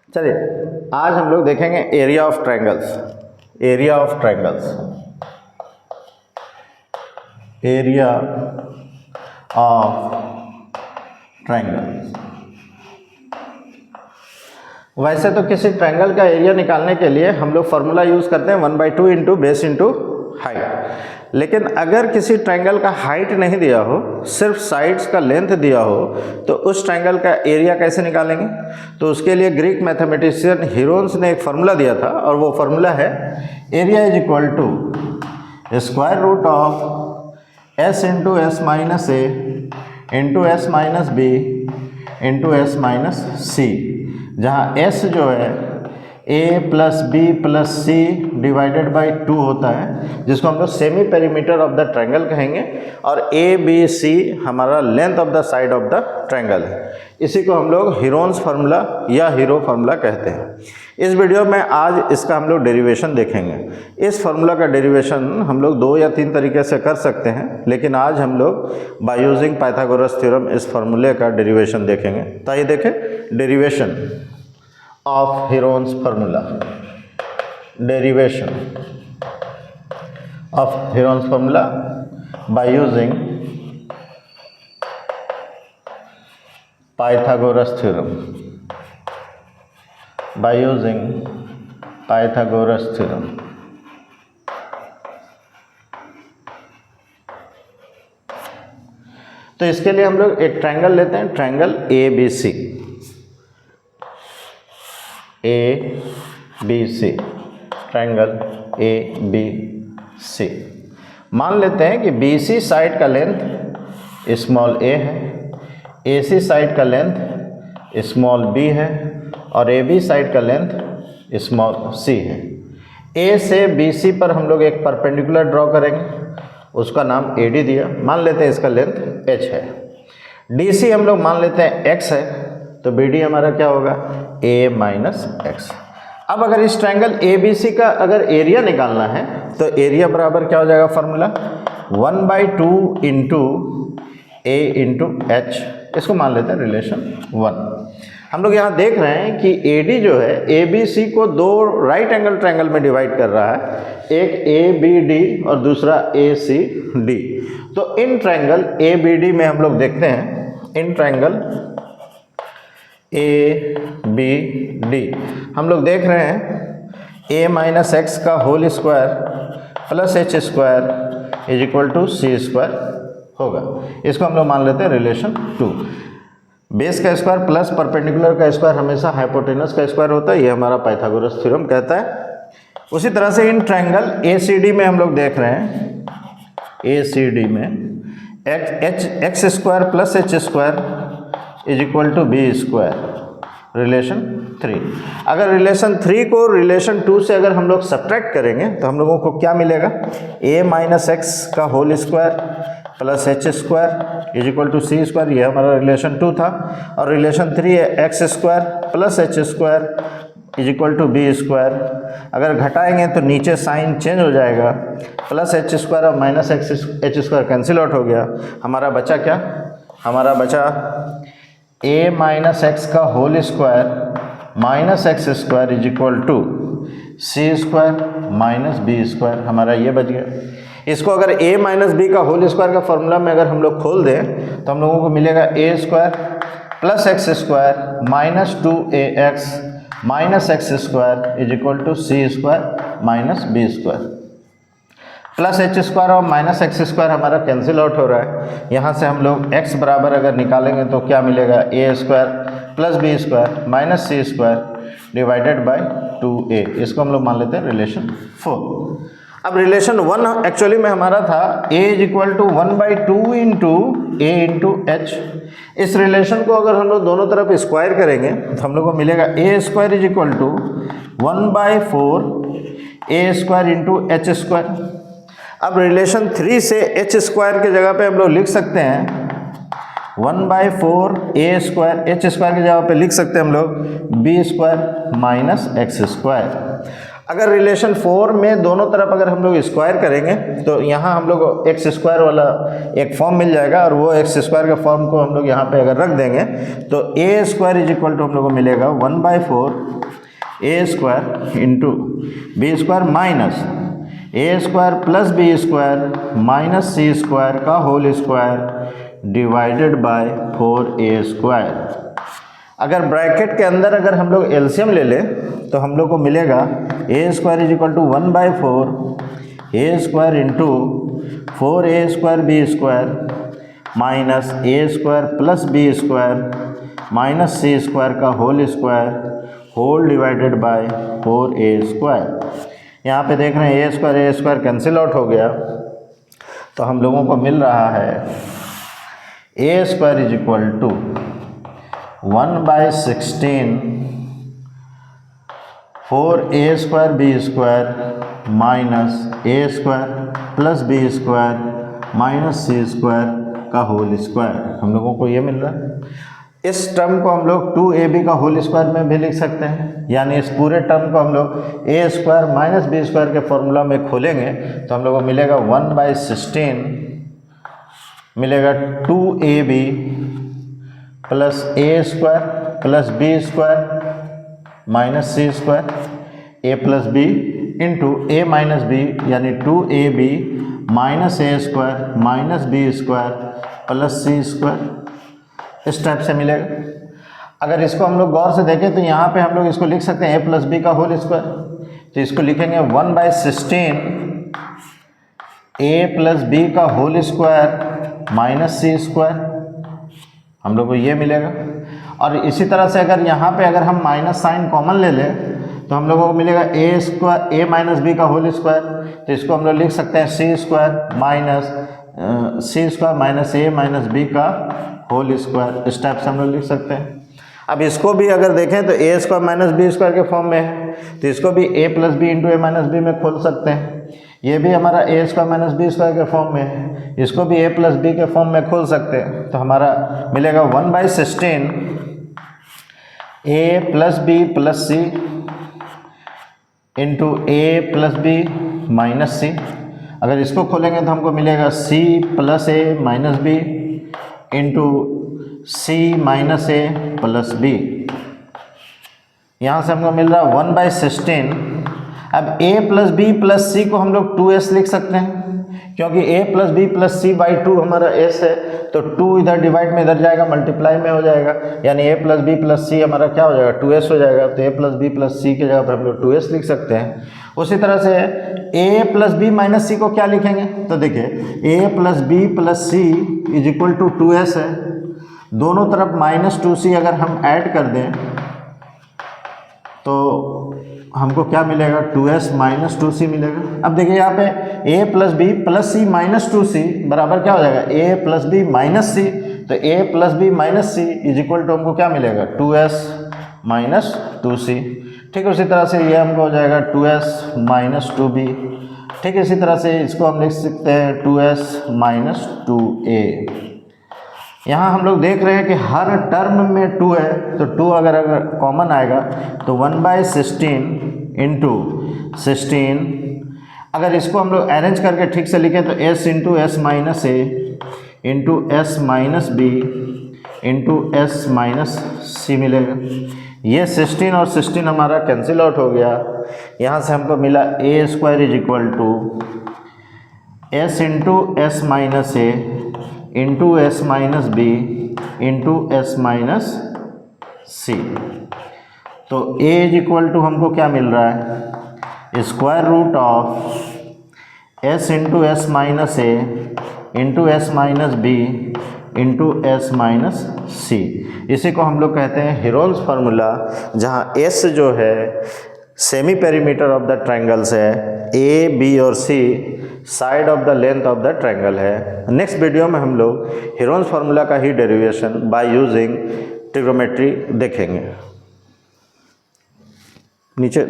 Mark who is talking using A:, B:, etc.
A: चलिए आज हम लोग देखेंगे area of triangles. Area of triangles, area of triangle. वैसे तो किसी ट्रायंगल का एरिया निकालने के लिए हम लोग फार्मूला यूज़ करते हैं 1/2 इंटू बेस इंटू हाइट। लेकिन अगर किसी ट्रायंगल का हाइट नहीं दिया हो, सिर्फ साइड्स का लेंथ दिया हो, तो उस ट्रायंगल का एरिया कैसे निकालेंगे? तो उसके लिए ग्रीक मैथमेटिशियन हीरोन्स ने एक फार्मूला दिया था और वो फार्मूला है area is equal to square root of S into S minus A into S minus B into S minus C, जहाँ एस जो है a plus B plus C divided by 2 होता है, जिसको हम लोग semi perimeter of the triangle कहेंगे, और ए बी सी हमारा length of the side of the triangle है। इसी को हम लोग हीरोन्स फार्मूला या हीरो फार्मूला कहते हैं। इस वीडियो में आज इसका हम लोग डेरिवेशन देखेंगे। इस फार्मूला का डेरिवेशन हम लोग 2 या 3 तरीके से कर सकते हैं, लेकिन आज हम लोग बाय यूजिंग पाइथागोरस थ्योरम इस फार्मूले का डेरिवेशन देखेंगे। तो आइए देखें derivation of Heron's formula, derivation of Heron's formula by using Pythagoras theorem, by using Pythagoras theorem। तो इसके लिए हम लोग एक ट्रायंगल लेते हैं, triangle A B C, A B C, triangle A B C. मान लेते हैं कि बी सी साइड का लेंथ स्मॉल ए है, ए सी साइड का लेंथ स्मॉल बी है, और ए बी साइड का लेंथ स्मॉल सी है। ए से बी सी पर हम लोग एक परपेंडिकुलर ड्रॉ करेंगे, उसका नाम ए डी दिया, मान लेते हैं इसका लेंथ एच है। डी सी हम लोग मान लेते हैं एक्स है, तो बी डी हमारा क्या होगा a माइनस एक्स। अब अगर इस ट्रायंगल ए बी सी का अगर एरिया निकालना है तो एरिया बराबर क्या हो जाएगा formula 1/2 into a into H, इसको मान लेते हैं रिलेशन 1। हम लोग यहाँ देख रहे हैं कि ए डी जो है ए बी सी को 2 राइट एंगल ट्रायंगल में डिवाइड कर रहा है, एक ए बी डी और दूसरा ए सी डी। तो इन ट्रायंगल ए बी डी में हम लोग देखते हैं, इन ट्रायंगल ए बी डी हम लोग देख रहे हैं ए माइनस एक्स का whole square plus H square is equal to C square होगा। इसको हम लोग मान लेते हैं रिलेशन 2। बेस का स्क्वायर प्लस परपेंडिकुलर का स्क्वायर हमेशा हाइपोटेनस का स्क्वायर होता है, ये हमारा पाइथागोरस थ्योरम कहता है। उसी तरह से इन ट्रायंगल ए सी डी में हम लोग देख रहे हैं, ए सी डी में x square plus H square is equal to b square, relation 3। अगर रिलेशन 3 को रिलेशन 2 से अगर हम लोग सब्ट्रैक्ट करेंगे तो हम लोगों को क्या मिलेगा, ए माइनस एक्स का whole square plus H square is equal to C square, ये हमारा रिलेशन 2 था। और रिलेशन 3 है x square plus H square is equal to b square. अगर घटाएंगे तो नीचे साइन चेंज हो जाएगा, प्लस एच स्क्वायर और minus h square cancel out हो गया। हमारा बचा क्या, हमारा बचा ए माइनस एक्स का whole square minus x square is equal to C square minus B square, हमारा ये बच गया। इसको अगर ए माइनस बी का होल स्क्वायर का फॉर्मूला में अगर हम लोग खोल दें तो हम लोगों को मिलेगा A square plus X square minus 2 A X minus x square is equal to C square minus B square. Plus H square और माइनस एक्स स्क्वायर हमारा कैंसिल आउट हो रहा है। यहाँ से हम लोग x बराबर अगर निकालेंगे तो क्या मिलेगा, A square plus B square minus C square divided by 2a, इसको हम लोग मान लेते हैं रिलेशन 4। अब रिलेशन 1 एक्चुअली में हमारा था a is equal to 1/2 into a into h. इस रिलेशन को अगर हम लोग दोनों तरफ स्क्वायर करेंगे तो हम लोग को मिलेगा A square is equal to 1/4 A square into H square. अब रिलेशन 3 से एच स्क्वायर के जगह पे हम लोग लिख सकते हैं 1/4 ए स्क्वायर, एच स्क्वायर की जगह पे लिख सकते हैं हम लोग b square minus x square. अगर रिलेशन 4 में दोनों तरफ अगर हम लोग स्क्वायर करेंगे तो यहाँ हम लोग एक्स स्क्वायर वाला एक फॉर्म मिल जाएगा, और वो एक्स स्क्वायर के फॉर्म को हम लोग यहाँ पे अगर रख देंगे तो A square is equal to हम लोग को मिलेगा 1/4 A square into B square minus A square plus B square minus C square का whole square divided by 4a square. अगर ब्रैकेट के अंदर अगर हम लोग एलसीएम ले लें तो हम लोग को मिलेगा A square is equal to 1/4 A square into 4a square B square minus A square plus B square minus C square का whole square whole divided by 4a square. यहाँ पे देख रहे हैं ए स्क्वायर कैंसिल आउट हो गया, तो हम लोगों को मिल रहा है A square is equal to 1/16 4a square B square minus A square plus B square minus C square का होल स्क्वायर। हम लोगों को ये मिल रहा है। इस टर्म को हम लोग 2ab का होल स्क्वायर में भी लिख सकते हैं, यानी इस पूरे टर्म को हम लोग ए स्क्वायर माइनस बी स्क्वायर के फॉर्मूला में खोलेंगे तो हम लोग को मिलेगा 1/16 मिलेगा 2ab plus A square plus B square minus C square A plus B into A minus B यानी 2ab minus A square minus B square plus C square, इस टाइप से मिलेगा। अगर इसको हम लोग गौर से देखें तो यहाँ पे हम लोग इसको लिख सकते हैं ए प्लस बी का होल स्क्वायर, तो इसको लिखेंगे 1/16 ए प्लस बी का whole square minus C square, हम लोग को ये मिलेगा। और इसी तरह से अगर यहाँ पे अगर हम माइनस साइन कॉमन ले लें तो हम लोगों को मिलेगा A square A minus b का होल स्क्वायर, तो इसको हम लोग लिख सकते हैं सी स्क्वायर माइनस ए माइनस बी का होल स्क्वायर, इस टाइप से हम लोग लिख सकते हैं। अब इसको भी अगर देखें तो A square minus B square के फॉर्म में है, तो इसको भी ए plus B into A minus B में खोल सकते हैं। ये भी हमारा ए स्क्वायर माइनस बी स्क्वायर के फॉर्म में है, इसको भी ए प्लस बी के फॉर्म में खोल सकते हैं। तो हमारा मिलेगा 1/16 ए प्लस बी प्लस सी इंटू ए प्लस बी माइनस सी। अगर इसको खोलेंगे तो हमको मिलेगा c plus a minus B into c minus a plus b. यहाँ से हमको मिल रहा है 1/16। अब a plus B plus c को हम लोग 2s लिख सकते हैं, क्योंकि a plus B plus c by 2 हमारा s है, तो 2 इधर डिवाइड में इधर जाएगा, मल्टीप्लाई में हो जाएगा, यानी a प्लस बी प्लस सी हमारा क्या हो जाएगा 2s हो जाएगा। तो a प्लस बी प्लस सी की जगह पर हम लोग 2s लिख सकते हैं। उसी तरह से a plus b minus c को क्या लिखेंगे, तो देखिए a plus B plus c is equal to 2s है, दोनों तरफ -2c अगर हम ऐड कर दें तो हमको क्या मिलेगा 2s माइनस 2c मिलेगा। अब देखिए यहाँ पे a plus B plus c minus 2c बराबर क्या हो जाएगा a प्लस बी माइनस सी, तो a plus b minus c is equal to हमको क्या मिलेगा 2s माइनस 2c। ठीक, उसी तरह से ये हमको हो जाएगा 2s माइनस 2b। ठीक, इसी तरह से इसको हम लिख सकते हैं 2s माइनस 2a। यहाँ हम लोग देख रहे हैं कि हर टर्म में 2 है, तो 2 अगर कॉमन आएगा तो 1/16 इंटू 16। अगर इसको हम लोग अरेंज करके ठीक से लिखें तो s into S minus A into S minus B into S minus C मिलेगा। ये 16 और 16 हमारा कैंसिल आउट हो गया। यहाँ से हमको मिला A square is equal to S into S minus A into S minus B into S minus सी। तो a इज इक्वल टू हमको क्या मिल रहा है square root of s into S minus A into S minus B into S minus C. इसी को हम लोग कहते हैं हीरोल्स फार्मूला, जहाँ s जो है semi perimeter of the triangles है, a b और c side of the length of the triangle है। नेक्स्ट वीडियो में हम लोग हीरोल्स फार्मूला का ही डेरिवेशन बाय यूजिंग ट्रिग्नोमेट्री देखेंगे। नीचे